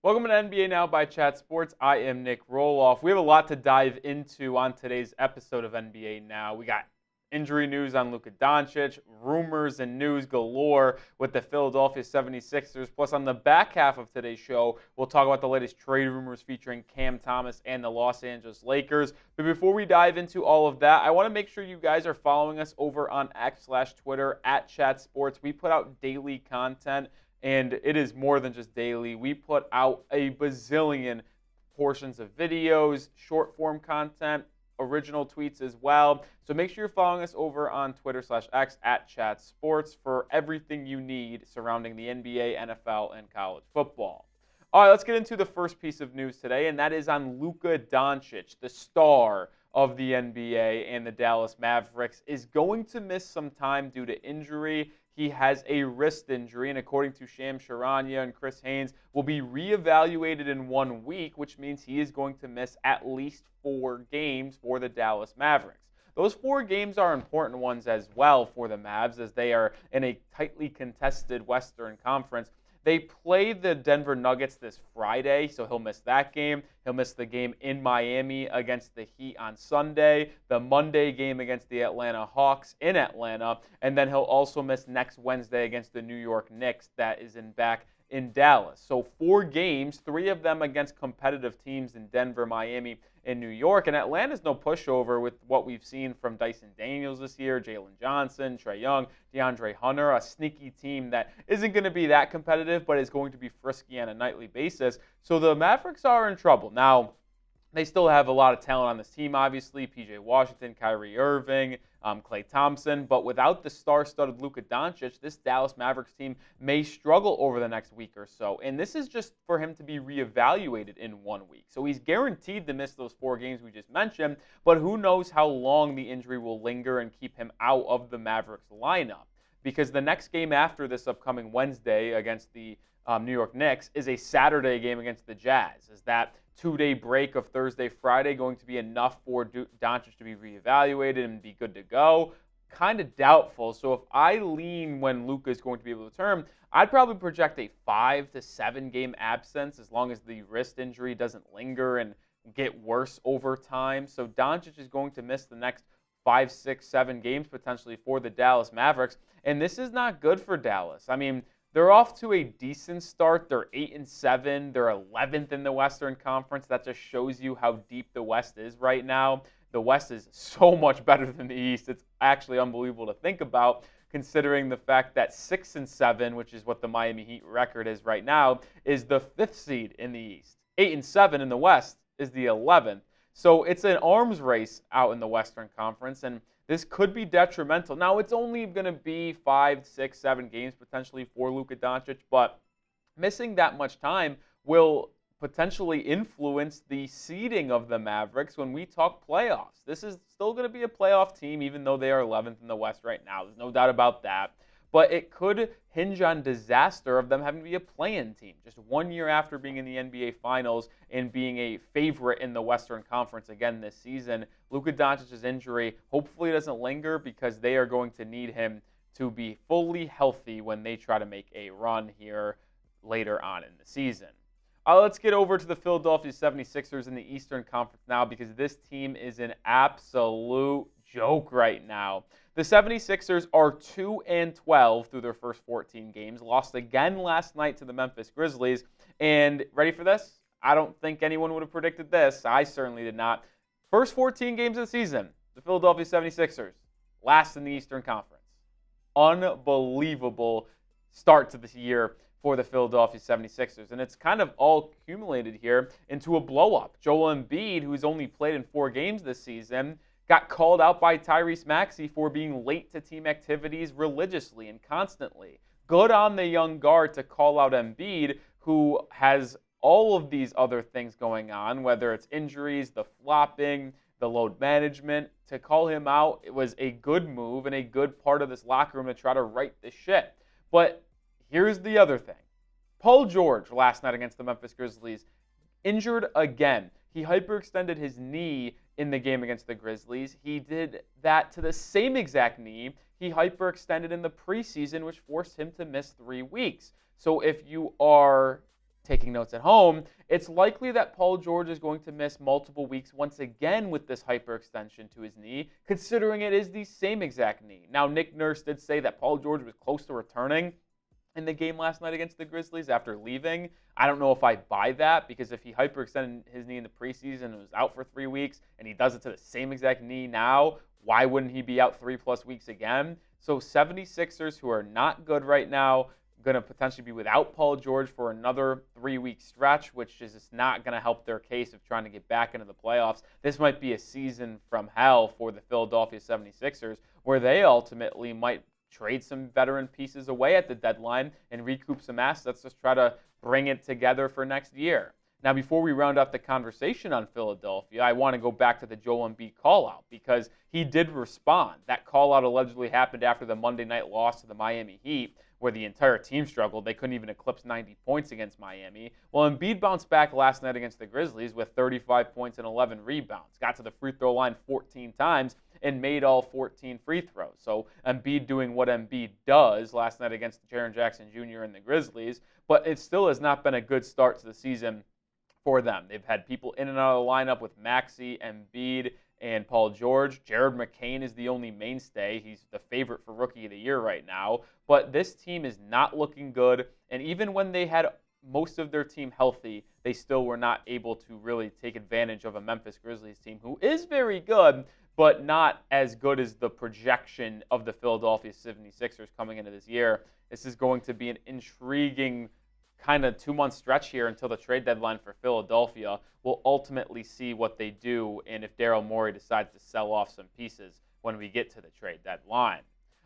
Welcome to NBA Now by Chat Sports. I am Nic Rohloff. We have a lot to dive into on today's episode of NBA Now. We got injury news on Luka Doncic, rumors and news galore with the Philadelphia 76ers. Plus, on the back half of today's show, we'll talk about the latest trade rumors featuring Cam Thomas and the Los Angeles Lakers. But before we dive into all of that, I want to make sure you guys are following us over on X/Twitter at Chat Sports. We put out daily content. And it is more than just daily. We put out a bazillion portions of videos, short form content, original tweets as well. So make sure you're following us over on Twitter/X at Chat Sports for everything you need surrounding the NBA, NFL, and college football. All right, let's get into the first piece of news today, and that is on Luka Doncic, the star of the NBA and the Dallas Mavericks, is going to miss some time due to injury. He has a wrist injury, and according to Charania and Chris Haynes, will be reevaluated in 1 week, which means he is going to miss at least 4 games for the Dallas Mavericks. Those 4 games are important ones as well for the Mavs, as they are in a tightly contested Western Conference. They play the Denver Nuggets this Friday, so he'll miss that game. He'll miss the game in Miami against the Heat on Sunday, the Monday game against the Atlanta Hawks in Atlanta, and then he'll also miss next Wednesday against the New York Knicks that is back in Dallas. So 4 games, 3 of them against competitive teams in Denver, Miami, and New York. And Atlanta's no pushover with what we've seen from Dyson Daniels this year, Jalen Johnson, Trae Young, DeAndre Hunter, a sneaky team that isn't going to be that competitive, but is going to be frisky on a nightly basis. So the Mavericks are in trouble. Now, they still have a lot of talent on this team, obviously. P.J. Washington, Kyrie Irving, Klay Thompson. But without the star-studded Luka Doncic, this Dallas Mavericks team may struggle over the next week or so. And this is just for him to be reevaluated in 1 week. So he's guaranteed to miss those 4 games we just mentioned. But who knows how long the injury will linger and keep him out of the Mavericks lineup. Because the next game after this upcoming Wednesday against the New York Knicks is a Saturday game against the Jazz. Is that 2-day break of Thursday, Friday going to be enough for Doncic to be reevaluated and be good to go? Kind of doubtful. So if I lean when Luka is going to be able to return, I'd probably project a 5 to 7 game absence as long as the wrist injury doesn't linger and get worse over time. So Doncic is going to miss the next 5, 6, 7 games potentially for the Dallas Mavericks. And this is not good for Dallas. I mean, they're off to a decent start. They're 8-7. They're 11th in the Western Conference. That just shows you how deep the West is right now. The West is so much better than the East. It's actually unbelievable to think about, considering the fact that 6-7, which is what the Miami Heat record is right now, is the 5th seed in the East. 8-7 in the West is the 11th. So it's an arms race out in the Western Conference, and this could be detrimental. Now, it's only going to be 5, 6, 7 games potentially for Luka Doncic, but missing that much time will potentially influence the seeding of the Mavericks when we talk playoffs. This is still going to be a playoff team, even though they are 11th in the West right now. There's no doubt about that. But it could hinge on disaster of them having to be a play-in team just 1 year after being in the NBA Finals and being a favorite in the Western Conference again this season. Luka Doncic's injury hopefully doesn't linger because they are going to need him to be fully healthy when they try to make a run here later on in the season. Let's get over to the Philadelphia 76ers in the Eastern Conference now, because this team is an absolute joke right now. The 76ers are 2-12 through their first 14 games, lost again last night to the Memphis Grizzlies. And ready for this? I don't think anyone would have predicted this. I certainly did not. First 14 games of the season, the Philadelphia 76ers last in the Eastern Conference. Unbelievable start to this year for the Philadelphia 76ers. And it's kind of all accumulated here into a blow-up. Joel Embiid, who's only played in 4 games this season, got called out by Tyrese Maxey for being late to team activities religiously and constantly. Good on the young guard to call out Embiid, who has all of these other things going on, whether it's injuries, the flopping, the load management. To call him out, it was a good move and a good part of this locker room to try to right this ship. But here's the other thing. Paul George last night against the Memphis Grizzlies, injured again. He hyperextended his knee in the game against the Grizzlies. He did that to the same exact knee he hyperextended in the preseason, which forced him to miss 3 weeks. So if you are taking notes at home, it's likely that Paul George is going to miss multiple weeks once again with this hyperextension to his knee, considering it is the same exact knee. Now, Nick Nurse did say that Paul George was close to returning in the game last night against the Grizzlies after leaving. I don't know if I buy that, because if he hyperextended his knee in the preseason and was out for 3 weeks and he does it to the same exact knee now, why wouldn't he be out 3+ weeks again? So 76ers, who are not good right now, going to potentially be without Paul George for another 3-week stretch, which is just not going to help their case of trying to get back into the playoffs. This might be a season from hell for the Philadelphia 76ers, where they ultimately might trade some veteran pieces away at the deadline and recoup some assets, just try to bring it together for next year. Now, before we round out the conversation on Philadelphia, I want to go back to the Joel Embiid call-out, because he did respond. That call-out allegedly happened after the Monday night loss to the Miami Heat, where the entire team struggled. They couldn't even eclipse 90 points against Miami. Well, Embiid bounced back last night against the Grizzlies with 35 points and 11 rebounds. Got to the free throw line 14 times and made all 14 free throws. So Embiid doing what Embiid does last night against Jaren Jackson Jr. and the Grizzlies, but it still has not been a good start to the season for them. They've had people in and out of the lineup with Maxey, Embiid, and Paul George. Jared McCain is the only mainstay. He's the favorite for Rookie of the Year right now. But this team is not looking good. And even when they had most of their team healthy, they still were not able to really take advantage of a Memphis Grizzlies team who is very good, but not as good as the projection of the Philadelphia 76ers coming into this year. This is going to be an intriguing kind of 2-month stretch here until the trade deadline for Philadelphia. We'll ultimately see what they do and if Daryl Morey decides to sell off some pieces when we get to the trade deadline.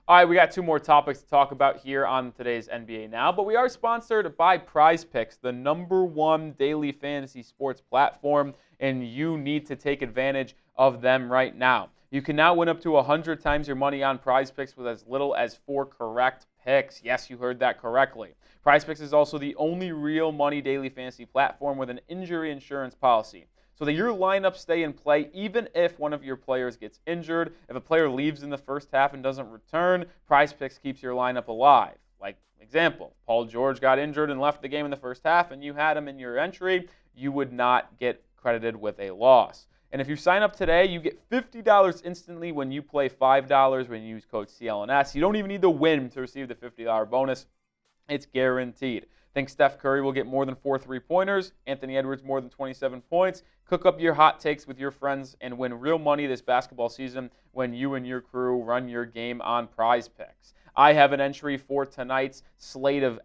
All right, we got 2 more topics to talk about here on today's NBA Now, but we are sponsored by Prize Picks, the #1 daily fantasy sports platform, and you need to take advantage of them right now. You can now win up to 100 times your money on Prize Picks with as little as 4 correct picks. Yes, you heard that correctly. Prize Picks is also the only real money daily fantasy platform with an injury insurance policy, so that your lineups stay in play even if one of your players gets injured. If a player leaves in the first half and doesn't return, Prize Picks keeps your lineup alive. Like, example, Paul George got injured and left the game in the first half, and you had him in your entry, you would not get credited with a loss. And if you sign up today, you get $50 instantly when you play $5 when you use code CLNS. You don't even need to win to receive the $50 bonus. It's guaranteed. Think Steph Curry will get more than 4 3-pointers, Anthony Edwards more than 27 points. Cook up your hot takes with your friends and win real money this basketball season when you and your crew run your game on Prize Picks. I have an entry for tonight's slate of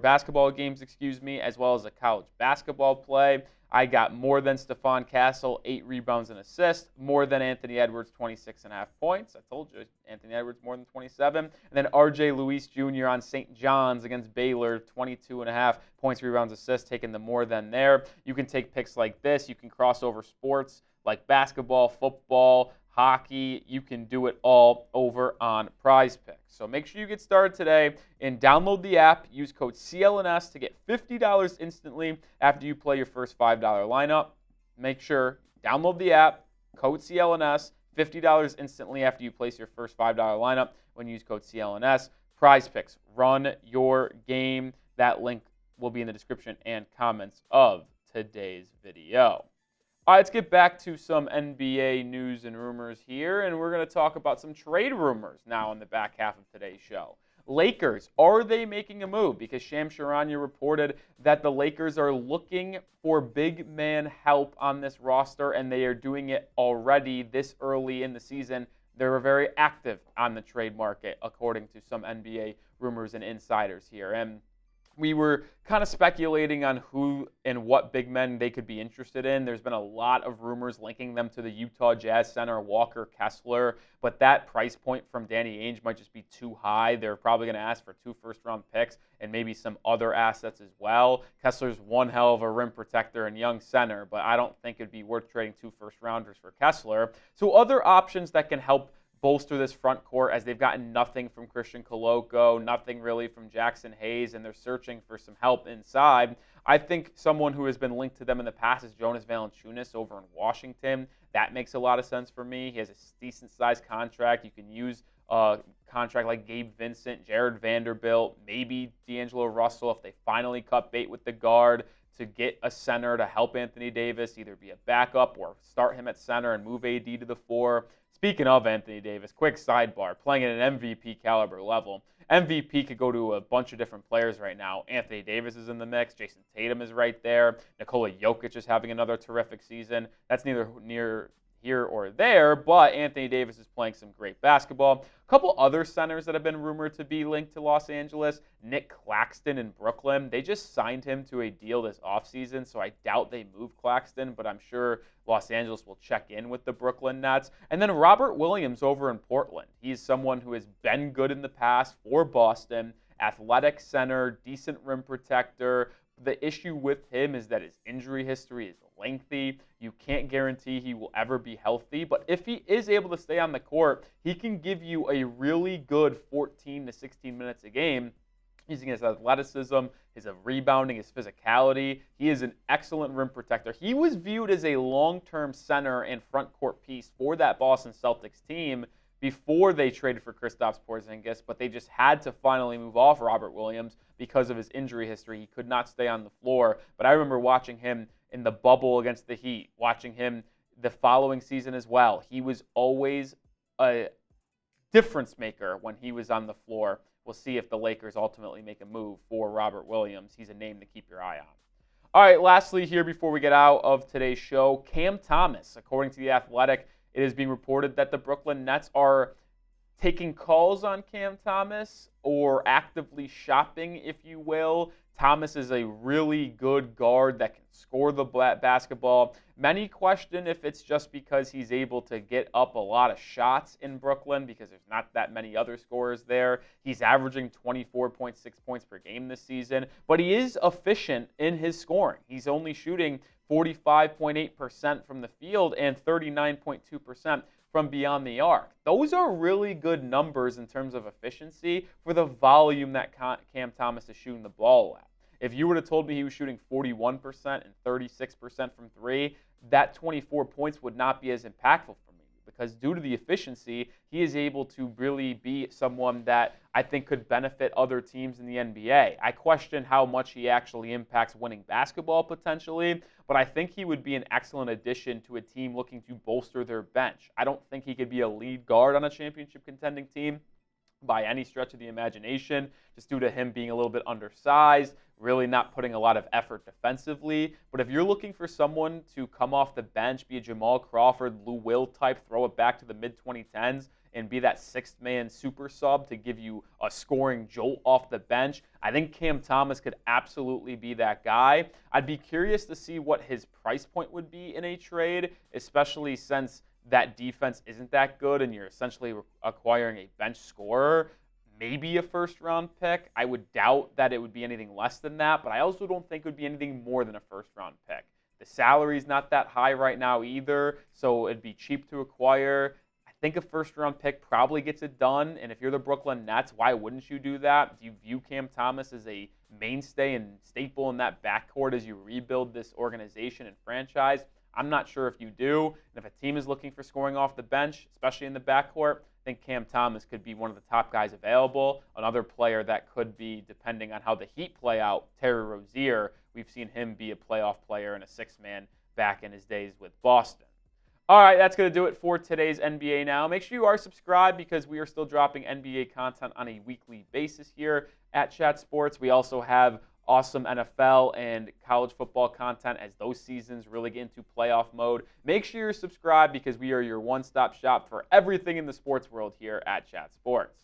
basketball games, as well as a college basketball play. I got more than Stephon Castle, 8 rebounds and assists, more than Anthony Edwards, 26.5 points. I told you, Anthony Edwards more than 27. And then R.J. Luis Jr. on St. John's against Baylor, 22.5 points, rebounds, assists, taking the more than there. You can take picks like this. You can cross over sports like basketball, football, hockey. You can do it all over on Prize Picks. So make sure you get started today and download the app. Use code CLNS to get $50 instantly after you play your first $5 lineup. Make sure, download the app, code CLNS, $50 instantly after you place your first $5 lineup when you use code CLNS. Prize Picks, run your game. That link will be in the description and comments of today's video. All right, let's get back to some NBA news and rumors here, and we're going to talk about some trade rumors now in the back half of today's show. Lakers, are they making a move? Because Charania reported that the Lakers are looking for big man help on this roster, and they are doing it already this early in the season. They're very active on the trade market, according to some NBA rumors and insiders here. And we were kind of speculating on who and what big men they could be interested in. There's been a lot of rumors linking them to the Utah Jazz center Walker Kessler, but that price point from Danny Ainge might just be too high. They're probably going to ask for 2 first-round picks and maybe some other assets as well. Kessler's one hell of a rim protector and young center, but I don't think it'd be worth trading 2 first-rounders for Kessler. So other options that can help bolster this front court, as they've gotten nothing from Christian Koloko, nothing really from Jackson Hayes, and they're searching for some help inside. I think someone who has been linked to them in the past is Jonas Valanciunas over in Washington. That makes a lot of sense for me. He has a decent-sized contract. You can use contract like Gabe Vincent, Jared Vanderbilt, maybe D'Angelo Russell if they finally cut bait with the guard to get a center to help Anthony Davis either be a backup or start him at center and move AD to the 4. Speaking of Anthony Davis, quick sidebar, playing at an MVP caliber level. MVP could go to a bunch of different players right now. Anthony Davis is in the mix. Jason Tatum is right there. Nikola Jokic is having another terrific season. That's neither near here or there, but Anthony Davis is playing some great basketball. A couple other centers that have been rumored to be linked to Los Angeles. Nick Claxton in Brooklyn. They just signed him to a deal this offseason, so I doubt they move Claxton, but I'm sure Los Angeles will check in with the Brooklyn Nets. And then Robert Williams over in Portland. He's someone who has been good in the past for Boston. Athletic center, decent rim protector. The issue with him is that his injury history is lengthy. You can't guarantee he will ever be healthy, but if he is able to stay on the court, he can give you a really good 14 to 16 minutes a game using his athleticism, his rebounding, his physicality. He is an excellent rim protector. He was viewed as a long-term center and front court piece for that Boston Celtics team before they traded for Kristaps Porzingis, but they just had to finally move off Robert Williams because of his injury history. He could not stay on the floor, but I remember watching him in the bubble against the Heat, watching him the following season as well. He was always a difference maker when he was on the floor. We'll see if the Lakers ultimately make a move for Robert Williams. He's a name to keep your eye on. All right, lastly here before we get out of today's show, Cam Thomas. According to The Athletic, it is being reported that the Brooklyn Nets are taking calls on Cam Thomas or actively shopping, if you will. Thomas is a really good guard that can score the basketball. Many question if it's just because he's able to get up a lot of shots in Brooklyn because there's not that many other scorers there. He's averaging 24.6 points per game this season, but he is efficient in his scoring. He's only shooting 45.8% from the field and 39.2% from beyond the arc. Those are really good numbers in terms of efficiency for the volume that Cam Thomas is shooting the ball at. If you would have told me he was shooting 41% and 36% from 3, that 24 points would not be as impactful for me because due to the efficiency, he is able to really be someone that I think could benefit other teams in the NBA. I question how much he actually impacts winning basketball potentially, but I think he would be an excellent addition to a team looking to bolster their bench. I don't think he could be a lead guard on a championship contending team by any stretch of the imagination, just due to him being a little bit undersized, really not putting a lot of effort defensively. But if you're looking for someone to come off the bench, be a Jamal Crawford, Lou Will type, throw it back to the mid-2010s, and be that sixth-man super sub to give you a scoring jolt off the bench, I think Cam Thomas could absolutely be that guy. I'd be curious to see what his price point would be in a trade, especially since that defense isn't that good and you're essentially acquiring a bench scorer, maybe a first-round pick. I would doubt that it would be anything less than that, but I also don't think it would be anything more than a first-round pick. The salary's not that high right now either, so it'd be cheap to acquire. I think a first-round pick probably gets it done, and if you're the Brooklyn Nets, why wouldn't you do that? Do you view Cam Thomas as a mainstay and staple in that backcourt as you rebuild this organization and franchise? I'm not sure if you do. And if a team is looking for scoring off the bench, especially in the backcourt, I think Cam Thomas could be one of the top guys available. Another player that could be, depending on how the Heat play out, Terry Rozier. We've seen him be a playoff player and a six-man back in his days with Boston. All right, that's going to do it for today's NBA Now. Make sure you are subscribed because we are still dropping NBA content on a weekly basis here at Chat Sports. We also have awesome NFL and college football content as those seasons really get into playoff mode. Make sure you're subscribed because we are your one-stop shop for everything in the sports world here at Chat Sports.